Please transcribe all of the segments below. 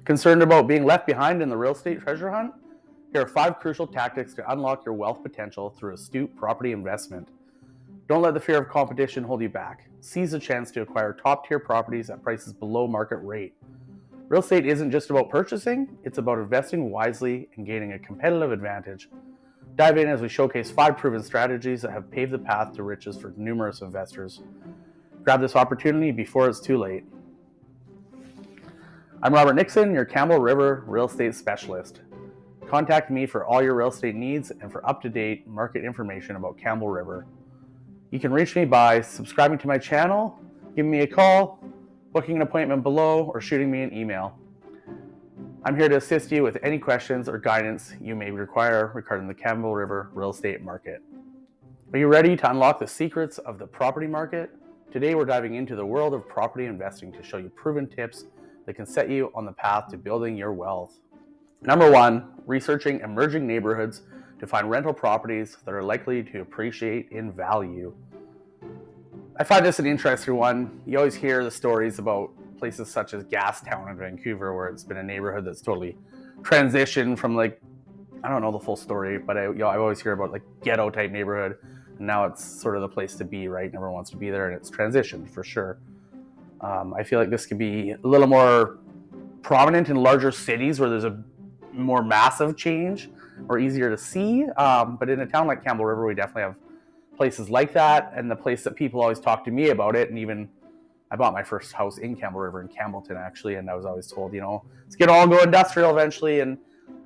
Concerned about being left behind in the real estate treasure hunt? Here are 5 crucial tactics to unlock your wealth potential through astute property investment. Don't let the fear of competition hold you back. Seize the chance to acquire top-tier properties at prices below market rate. Real estate isn't just about purchasing, it's about investing wisely and gaining a competitive advantage. Dive in as we showcase 5 proven strategies that have paved the path to riches for numerous investors. Grab this opportunity before it's too late. I'm Robert Nixon, your Campbell River real estate specialist. Contact me for all your real estate needs and for up-to-date market information about Campbell River. You can reach me by subscribing to my channel, giving me a call, booking an appointment below, or shooting me an email. I'm here to assist you with any questions or guidance you may require regarding the Campbell River real estate market. Are you ready to unlock the secrets of the property market? Today we're diving into the world of property investing to show you proven tips that can set you on the path to building your wealth. Number 1, researching emerging neighborhoods to find rental properties that are likely to appreciate in value. I find this an interesting one. You always hear the stories about places such as Gastown in Vancouver, where it's been a neighborhood that's totally transitioned from, like, I don't know the full story, but I always hear about like ghetto type neighborhood, and now it's sort of the place to be, right? Everyone wants to be there, and it's transitioned for sure. I feel like this could be a little more prominent in larger cities where there's a more massive change or easier to see. But in a town like Campbell River, we definitely have places like that. And the place that people always talk to me about it, and even I bought my first house in Campbell River in Campbellton, actually, and I was always told, it's going to all go industrial eventually. And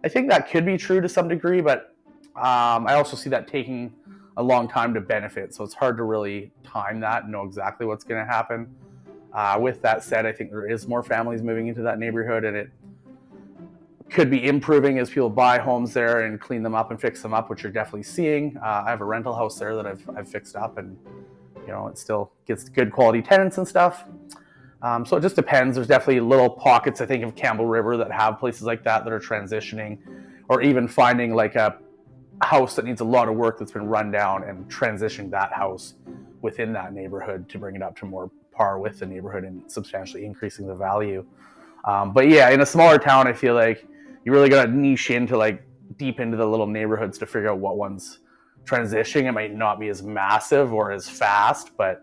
I think that could be true to some degree, but I also see that taking a long time to benefit. So it's hard to really time that and know exactly what's going to happen. With that said, I think there is more families moving into that neighborhood, and it could be improving as people buy homes there and clean them up and fix them up, which you're definitely seeing. I have a rental house there that I've fixed up, and it still gets good quality tenants and stuff. So it just depends. There's definitely little pockets, I think, of Campbell River that have places like that are transitioning, or even finding like a house that needs a lot of work that's been run down and transitioning that house within that neighborhood to bring it up to more par with the neighborhood and substantially increasing the value. But yeah, in a smaller town, I feel like you really got to niche into like deep into the little neighborhoods to figure out what one's transitioning. It might not be as massive or as fast, but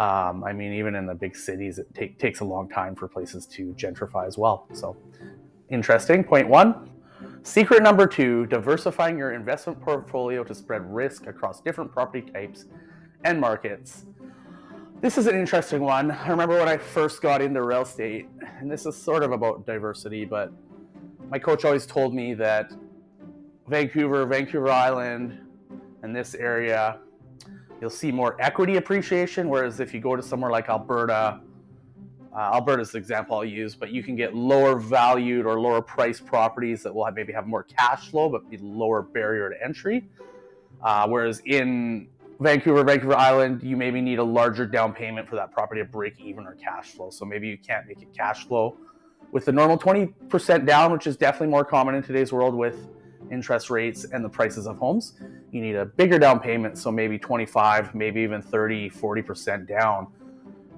even in the big cities, it takes a long time for places to gentrify as well. So interesting. Point 1. Secret number 2, diversifying your investment portfolio to spread risk across different property types and markets. This is an interesting one. I remember when I first got into real estate, and this is sort of about diversity, but my coach always told me that Vancouver Island, and this area, you'll see more equity appreciation, whereas if you go to somewhere like Alberta, Alberta's the example I'll use, but you can get lower valued or lower priced properties that will maybe have more cash flow, but be lower barrier to entry. Whereas in Vancouver Island, you maybe need a larger down payment for that property to break even or cash flow. So maybe you can't make it cash flow with the normal 20% down, which is definitely more common in today's world with interest rates and the prices of homes. You need a bigger down payment, so maybe 25, maybe even 30, 40% down.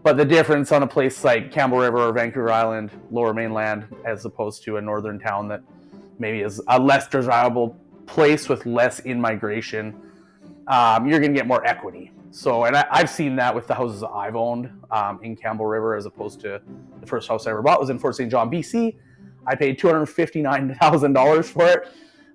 But the difference on a place like Campbell River or Vancouver Island, Lower Mainland, as opposed to a northern town that maybe is a less desirable place with less in-migration, you're going to get more equity. So, and I've seen that with the houses I've owned in Campbell River, as opposed to the first house I ever bought was in Fort St. John, BC. I paid $259,000 for it.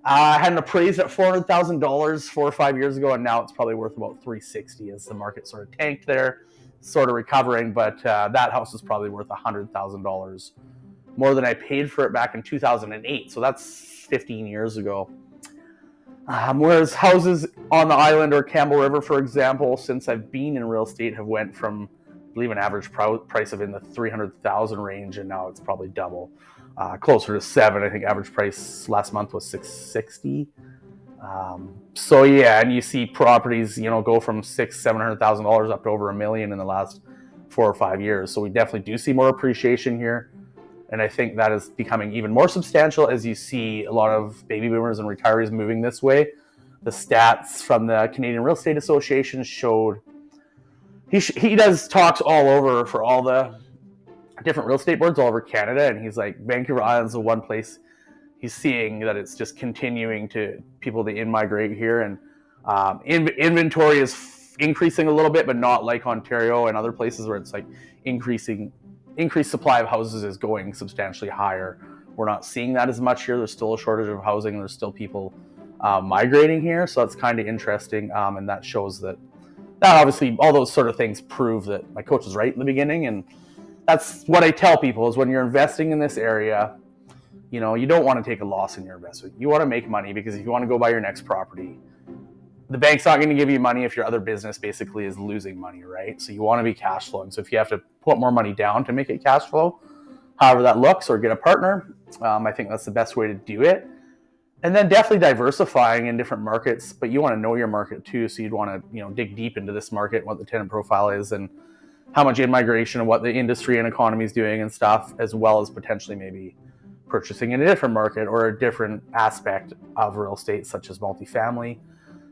I had an appraised at $400,000 4 or 5 years ago, and now it's probably worth about $360,000 as the market sort of tanked there, sort of recovering. But that house is probably worth $100,000 more than I paid for it back in 2008. So that's 15 years ago. Whereas houses on the island or Campbell River, for example, since I've been in real estate, have went from, I believe, an average price of in the $300,000 range, and now it's probably double, closer to $7,000. I think average price last month was $660,000. So yeah, and you see properties, go from $700,000 up to over $1 million in the last 4 or 5 years. So we definitely do see more appreciation here. And I think that is becoming even more substantial as you see a lot of baby boomers and retirees moving this way. The stats from the Canadian Real Estate Association showed he does talks all over for all the different real estate boards all over Canada, and he's like, Vancouver Island's the one place he's seeing that it's just continuing to people to in-migrate here, and inventory is increasing a little bit, but not like Ontario and other places where it's like increased supply of houses is going substantially higher. We're not seeing that as much here. There's still a shortage of housing, and there's still people migrating here, so that's kind of interesting, and that shows that obviously all those sort of things prove that my coach was right in the beginning. And that's what I tell people is when you're investing in this area, you know, you don't want to take a loss in your investment. You want to make money, because if you want to go buy your next property, the bank's not going to give you money if your other business basically is losing money, right? So you want to be cash flowing. So if you have to put more money down to make it cash flow, however that looks, or get a partner, I think that's the best way to do it. And then definitely diversifying in different markets, but you want to know your market too. So you'd want to, you know, dig deep into this market, what the tenant profile is, and how much in-migration and what the industry and economy is doing and stuff, as well as potentially maybe purchasing in a different market or a different aspect of real estate, such as multifamily,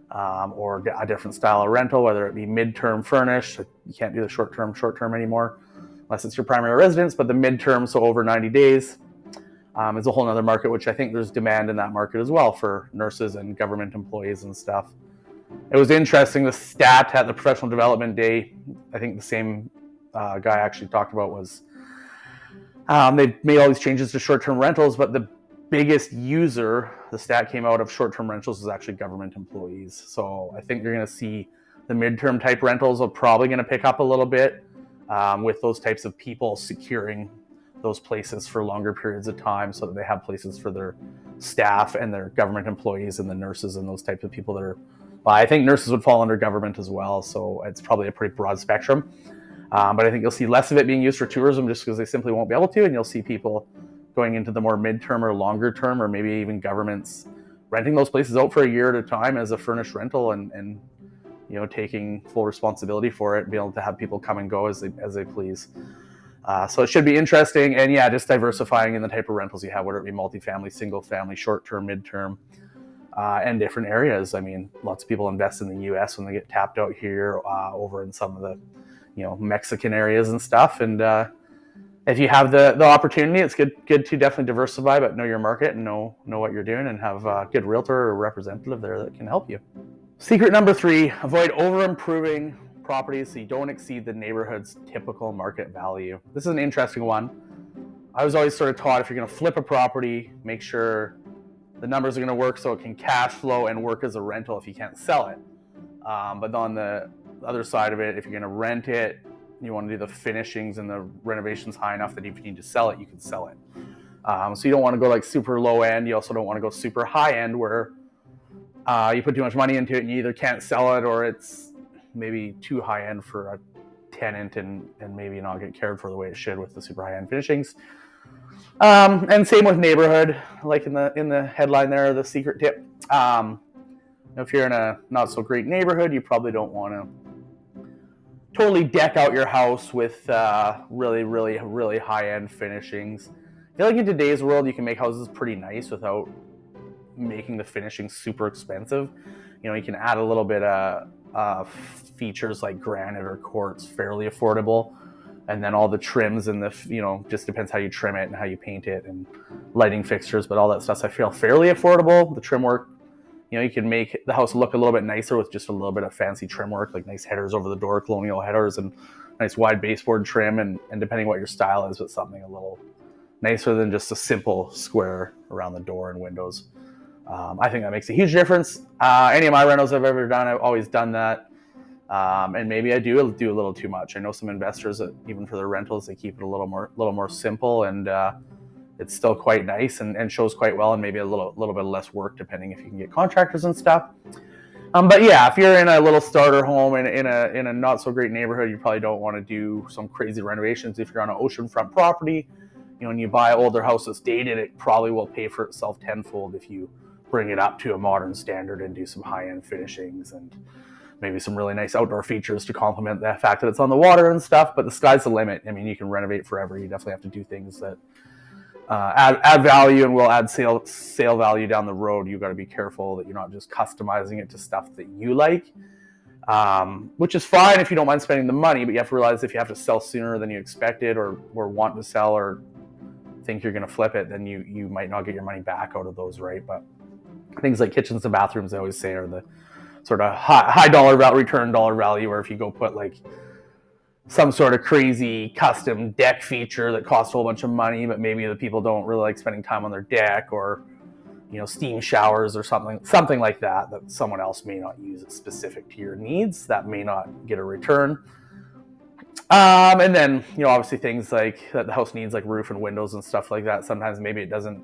or a different style of rental, whether it be mid-term furnished. You can't do the short-term anymore, unless it's your primary residence, but the mid-term, so over 90 days, is a whole other market, which I think there's demand in that market as well for nurses and government employees and stuff. It was interesting, the stat at the professional development day, I think the same guy actually talked about was they've made all these changes to short-term rentals, but the biggest user, the stat came out of short-term rentals, is actually government employees. So I think you're going to see the midterm type rentals are probably going to pick up a little bit with those types of people securing those places for longer periods of time, so that they have places for their staff and their government employees and the nurses and those types of people that are, well, I think nurses would fall under government as well, so it's probably a pretty broad spectrum. But I think you'll see less of it being used for tourism just because they simply won't be able to, and you'll see people going into the more midterm or longer term, or maybe even governments renting those places out for a year at a time as a furnished rental, and you know, taking full responsibility for it and be able to have people come and go as they please. So it should be interesting, and yeah, just diversifying in the type of rentals you have, whether it be multifamily, single family, short term, midterm, and different areas. I mean, lots of people invest in the U.S. when they get tapped out here, over in some of the, you know, Mexican areas and stuff. And if you have the opportunity, it's good to definitely diversify, but know your market and know what you're doing, and have a good realtor or representative there that can help you. Secret number 3, avoid over improving properties so you don't exceed the neighborhood's typical market value. This is an interesting one. I was always sort of taught, if you're going to flip a property, make sure the numbers are going to work so it can cash flow and work as a rental if you can't sell it. But on the other side of it, if you're going to rent it, you want to do the finishings and the renovations high enough that if you need to sell it, you can sell it. So you don't want to go like super low end. You also don't want to go super high end where you put too much money into it and you either can't sell it, or it's maybe too high end for a tenant and maybe not get cared for the way it should with the super high end finishings. And same with neighborhood, like in the headline there, the secret tip. If you're in a not so great neighborhood, you probably don't want to totally deck out your house with really high end finishings. I feel like in today's world, you can make houses pretty nice without making the finishing super expensive. You know, you can add a little bit of features like granite or quartz fairly affordable, and then all the trims and the, you know, just depends how you trim it and how you paint it, and lighting fixtures, but all that stuff I feel fairly affordable. The trim work, you know, you can make the house look a little bit nicer with just a little bit of fancy trim work, like nice headers over the door, colonial headers, and nice wide baseboard trim, and depending what your style is, but something a little nicer than just a simple square around the door and windows. I think that makes a huge difference. Any of my rentals I've ever done, I've always done that. And maybe I do a little too much. I know some investors that even for their rentals, they keep it a little more simple, and it's still quite nice and shows quite well, and maybe a little bit less work depending if you can get contractors and stuff. But yeah, if you're in a little starter home in a not so great neighborhood, you probably don't want to do some crazy renovations. If you're on an oceanfront property, you know, when you buy an older house that's dated, it probably will pay for itself tenfold if you bring it up to a modern standard and do some high-end finishings and maybe some really nice outdoor features to complement the fact that it's on the water and stuff. But the sky's the limit. I mean, you can renovate forever. You definitely have to do things that add value and will add sale value down the road. You've got to be careful that you're not just customizing it to stuff that you like. which is fine if you don't mind spending the money, but you have to realize if you have to sell sooner than you expected or want to sell or think you're going to flip it, then you might not get your money back out of those, right? But things like kitchens and bathrooms, I always say, are the sort of high dollar value, return dollar value, or if you go put like some sort of crazy custom deck feature that costs a whole bunch of money, but maybe the people don't really like spending time on their deck, or steam showers or something like that someone else may not use. It's specific to your needs, that may not get a return. And then obviously things like that the house needs, like roof and windows and stuff like that. Sometimes maybe it doesn't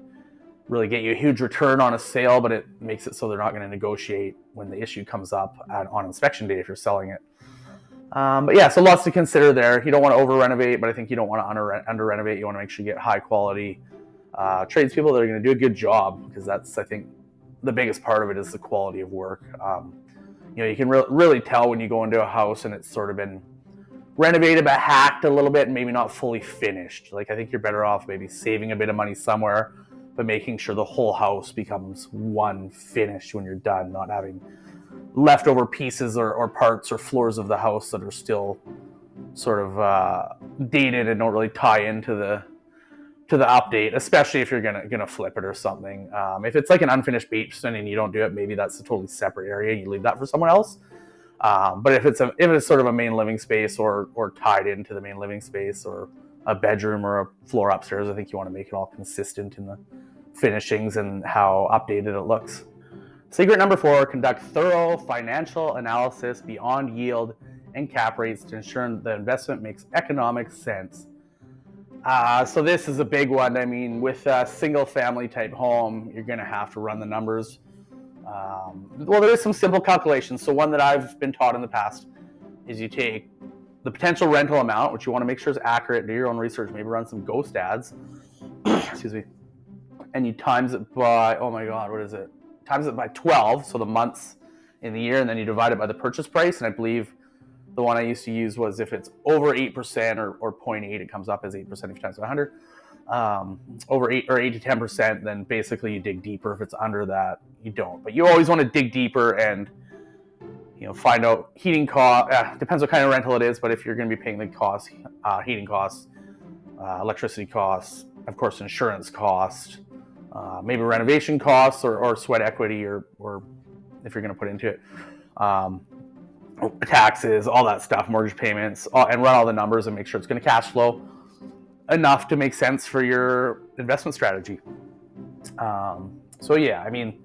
really get you a huge return on a sale, but it makes it so they're not going to negotiate when the issue comes up on inspection day if you're selling it. But yeah, so lots to consider there. You don't want to over renovate, but I think you don't want to under renovate. You want to make sure you get high quality tradespeople that are going to do a good job, because that's, I think, the biggest part of it is the quality of work. You can really tell when you go into a house and it's sort of been renovated but hacked a little bit and maybe not fully finished. Like, I think you're better off maybe saving a bit of money somewhere, but making sure the whole house becomes one finished when you're done, not having leftover pieces or parts or floors of the house that are still sort of dated and don't really tie into the update, especially if you're gonna flip it or something. If it's like an unfinished basement and you don't do it, maybe that's a totally separate area. You leave that for someone else. But if it's sort of a main living space or tied into the main living space, or a bedroom or a floor upstairs, I think you want to make it all consistent in the finishings and how updated it looks. Secret number 4, conduct thorough financial analysis beyond yield and cap rates to ensure the investment makes economic sense. So this is a big one. I mean, with a single family type home, you're going to have to run the numbers. Well, there is some simple calculations. So one that I've been taught in the past is you take the potential rental amount, which you want to make sure is accurate, do your own research, maybe run some ghost ads, excuse me, and you times it by, oh my God, what is it? Times it by 12, so the months in the year, and then you divide it by the purchase price. And I believe the one I used to use was if it's over 8% or 0.8, it comes up as 8% if you times it by 100. Over 8 to 10%, then basically you dig deeper. If it's under that, you don't. But you always want to dig deeper and find out heating cost. Depends what kind of rental it is, but if you're going to be paying the costs, heating costs, electricity costs, of course insurance costs, maybe renovation costs or sweat equity, or if you're going to put into it, taxes, all that stuff, mortgage payments, and run all the numbers and make sure it's going to cash flow enough to make sense for your investment strategy. So yeah, I mean,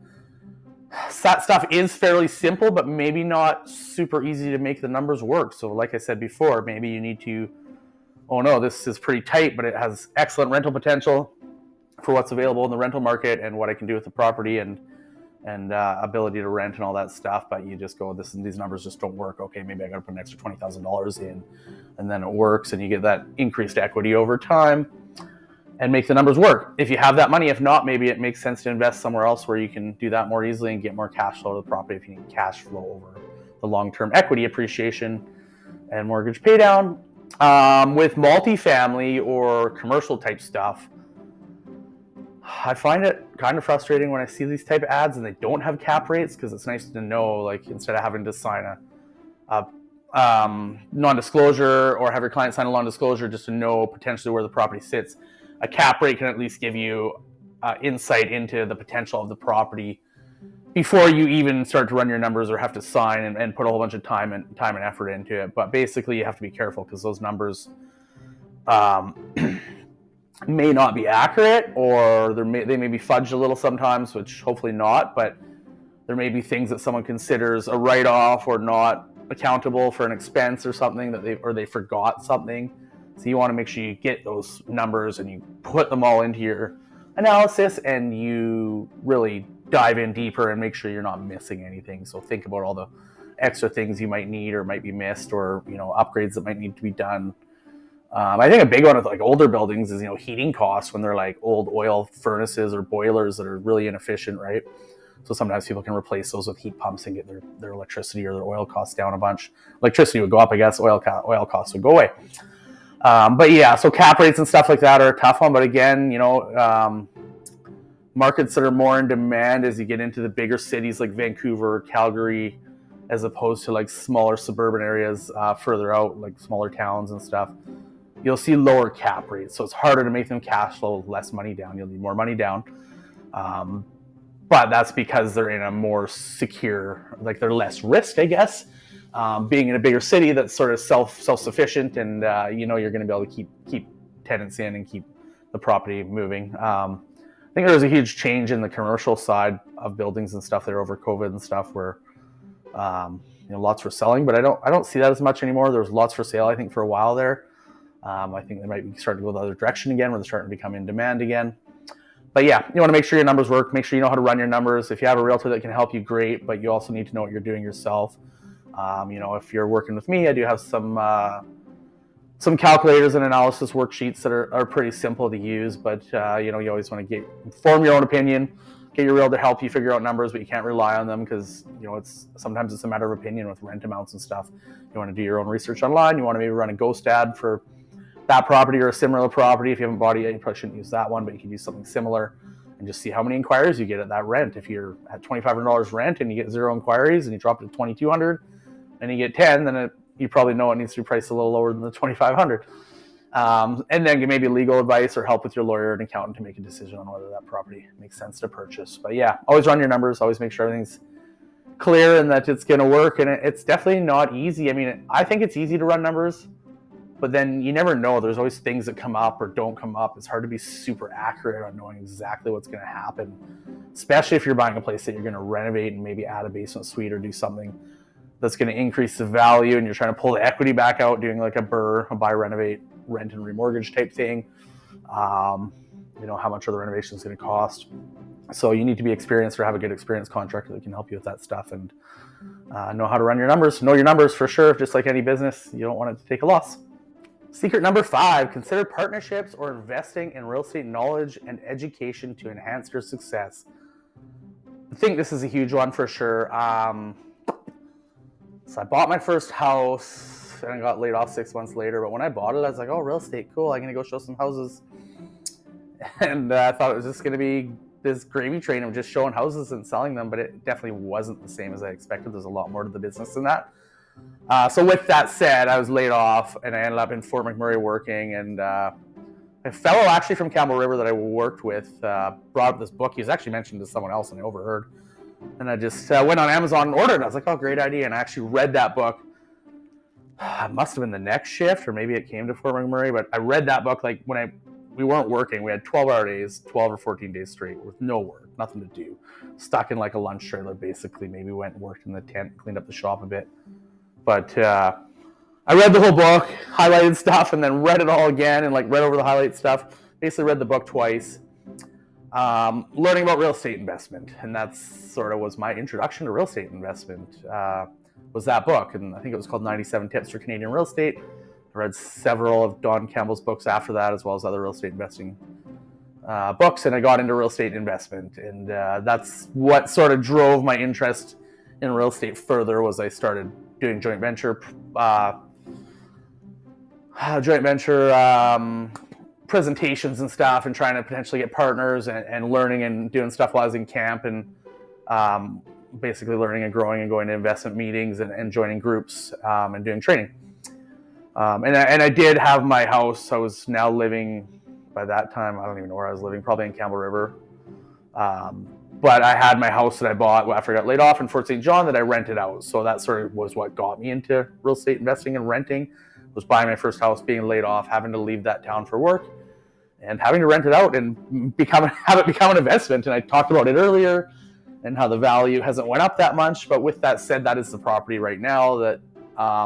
that stuff is fairly simple, but maybe not super easy to make the numbers work. So like I said before, maybe you need to, oh no, this is pretty tight, but it has excellent rental potential for what's available in the rental market and what I can do with the property and ability to rent and all that stuff. But you just go, these numbers just don't work. Okay, maybe I got to put an extra $20,000 in, and then it works, and you get that increased equity over time and make the numbers work. If you have that money, if not, maybe it makes sense to invest somewhere else where you can do that more easily and get more cash flow to the property if you need cash flow over the long-term equity appreciation and mortgage pay down. With multifamily or commercial type stuff, I find it kind of frustrating when I see these type of ads and they don't have cap rates, because it's nice to know, like, instead of having to sign a non-disclosure or have your client sign a non-disclosure just to know potentially where the property sits, a cap rate can at least give you insight into the potential of the property before you even start to run your numbers or have to sign and put a whole bunch of time and effort into it. But basically, you have to be careful because those numbers may not be accurate, or they may be fudged a little sometimes, which hopefully not. But there may be things that someone considers a write-off or not accountable for an expense or something that they forgot something. So you want to make sure you get those numbers and you put them all into your analysis and you really dive in deeper and make sure you're not missing anything. So think about all the extra things you might need or might be missed, or upgrades that might need to be done. I think a big one with like older buildings is heating costs, when they're like old oil furnaces or boilers that are really inefficient, right? So sometimes people can replace those with heat pumps and get their electricity or their oil costs down a bunch. Electricity would go up, I guess. Oil costs would go away. But yeah, so cap rates and stuff like that are a tough one. But again, markets that are more in demand as you get into the bigger cities like Vancouver, Calgary, as opposed to like smaller suburban areas further out, like smaller towns and stuff. You'll see lower cap rates, so it's harder to make them cash flow with less money down. You'll need more money down, but that's because they're in a more secure, like they're less risk, I guess. Being in a bigger city that's sort of self-sufficient, and you're going to be able to keep tenants in and keep the property moving. I think there was a huge change in the commercial side of buildings and stuff there over COVID and stuff, where lots were selling, but I don't see that as much anymore. There was lots for sale, I think, for a while there. I think they might be starting to go the other direction again, where they're starting to become in demand again. But yeah, you want to make sure your numbers work. Make sure you know how to run your numbers. If you have a realtor that can help you, great, but you also need to know what you're doing yourself. If you're working with me, I do have some calculators and analysis worksheets that are pretty simple to use, but you always want to form your own opinion, get your realtor to help you figure out numbers, but you can't rely on them because sometimes it's a matter of opinion with rent amounts and stuff. You want to do your own research online. You want to maybe run a ghost ad for that property or a similar property. If you haven't bought it yet, you probably shouldn't use that one, but you can use something similar and just see how many inquiries you get at that rent. If you're at $2,500 rent and you get 0 inquiries and you drop it to $2,200 and you get 10, then you probably know it needs to be priced a little lower than the $2,500. And then maybe legal advice or help with your lawyer and accountant to make a decision on whether that property makes sense to purchase. But yeah, always run your numbers, always make sure everything's clear and that it's going to work. And it's definitely not easy. I mean, I think it's easy to run numbers, but then you never know. There's always things that come up or don't come up. It's hard to be super accurate on knowing exactly what's going to happen, especially if you're buying a place that you're going to renovate and maybe add a basement suite or do something that's going to increase the value, and you're trying to pull the equity back out, doing like a buy, renovate, rent and remortgage type thing. How much are the renovations going to cost? So you need to be experienced or have a good experienced contractor that can help you with that stuff and know how to run your numbers. Know your numbers for sure. Just like any business, you don't want it to take a loss. Secret number 5, consider partnerships or investing in real estate knowledge and education to enhance your success. I think this is a huge one for sure. So I bought my first house and I got laid off 6 months later. But when I bought it, I was like, oh, real estate, cool. I'm going to go show some houses. And I thought it was just going to be this gravy train of just showing houses and selling them. But it definitely wasn't the same as I expected. There's a lot more to the business than that. So with that said, I was laid off and I ended up in Fort McMurray working. And a fellow actually from Campbell River that I worked with brought up this book. He was actually mentioned to someone else and I overheard. And I just went on Amazon and ordered it. I was like, oh, great idea. And I actually read that book. It must have been the next shift, or maybe it came to Fort McMurray. But I read that book like when we weren't working. We had 12-hour days, 12 or 14 days straight with no work, nothing to do. Stuck in like a lunch trailer, basically. Maybe went and worked in the tent, cleaned up the shop a bit. But I read the whole book, highlighted stuff, and then read it all again and like read over the highlight stuff. Basically read the book twice. Learning about real estate investment, and that's sort of was my introduction to real estate investment, was that book. And I think it was called 97 Tips for Canadian Real Estate. I read several of Don Campbell's books after that, as well as other real estate investing books, and I got into real estate investment. And that's what sort of drove my interest in real estate further. Was I started doing joint venture presentations and stuff, and trying to potentially get partners and learning and doing stuff while I was in camp, and basically learning and growing and going to investment meetings and joining groups and doing training. And I did have my house. I was now living, by that time, I don't even know where I was living, probably in Campbell River. But I had my house that I bought after I got laid off in Fort St. John that I rented out. So that sort of was what got me into real estate investing and renting. Was buying my first house, being laid off, having to leave that town for work, and having to rent it out and have it become an investment. And I talked about it earlier and how the value hasn't went up that much. But with that said, that is the property right now that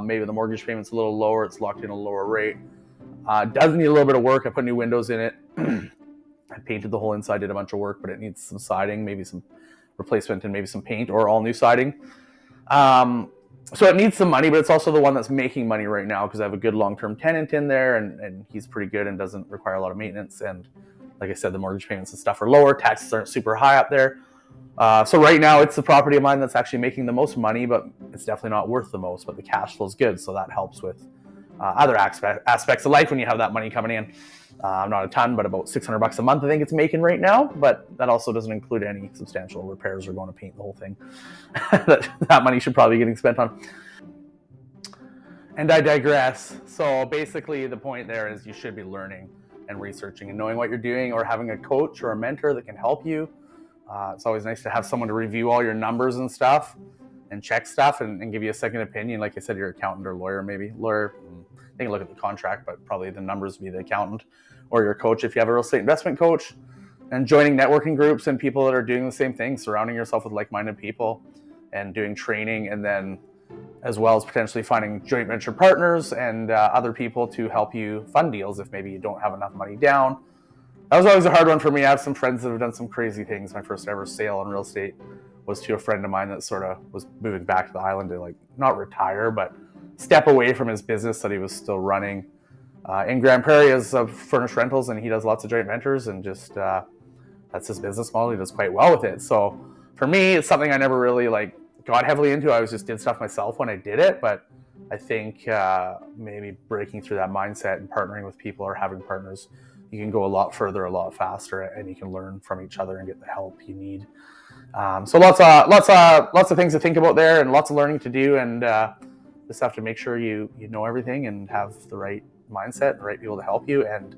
maybe the mortgage payment's a little lower. It's locked in a lower rate. Does need a little bit of work. I put new windows in it. I painted the whole inside, did a bunch of work, but it needs some siding, maybe some replacement and maybe some paint or all new siding. So it needs some money, but it's also the one that's making money right now because I have a good long-term tenant in there, and he's pretty good and doesn't require a lot of maintenance. And like I said, the mortgage payments and stuff are lower. Taxes aren't super high up there. So right now it's the property of mine that's actually making the most money, but it's definitely not worth the most, but the cash flow is good. So that helps with other aspects of life when you have that money coming in. Not a ton, but about $600 a month I think it's making right now, but that also doesn't include any substantial repairs or going to paint the whole thing. that money should probably be getting spent on. And I digress. So basically the point there is you should be learning and researching and knowing what you're doing, or having a coach or a mentor that can help you. It's always nice to have someone to review all your numbers and stuff and check stuff and give you a second opinion. Like I said, your accountant or lawyer, maybe. Lawyer, they can look at the contract, but probably the numbers would be the accountant or your coach if you have a real estate investment coach. And joining networking groups and people that are doing the same thing, surrounding yourself with like-minded people and doing training, and then as well as potentially finding joint venture partners and other people to help you fund deals if maybe you don't have enough money down. That was always a hard one for me. I have some friends that have done some crazy things. My first ever sale on real estate was to a friend of mine that sort of was moving back to the island to, like, not retire, but step away from his business that he was still running in Grand Prairie as furnished rentals, and he does lots of joint ventures, and just that's his business model. He does quite well with it. So for me, it's something I never really got heavily into. I always just did stuff myself when I did it, but I think maybe breaking through that mindset and partnering with people or having partners, you can go a lot further, a lot faster, and you can learn from each other and get the help you need. So lots of things to think about there, and lots of learning to do, and just have to make sure you know everything and have the right mindset, the right people to help you, and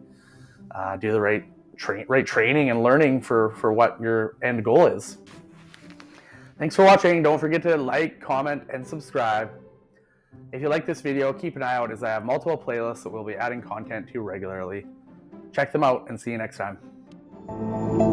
do the right training and learning for what your end goal is. Thanks for watching. Don't forget to like, comment, and subscribe. If you like this video, keep an eye out as I have multiple playlists that we'll be adding content to regularly. Check them out and see you next time.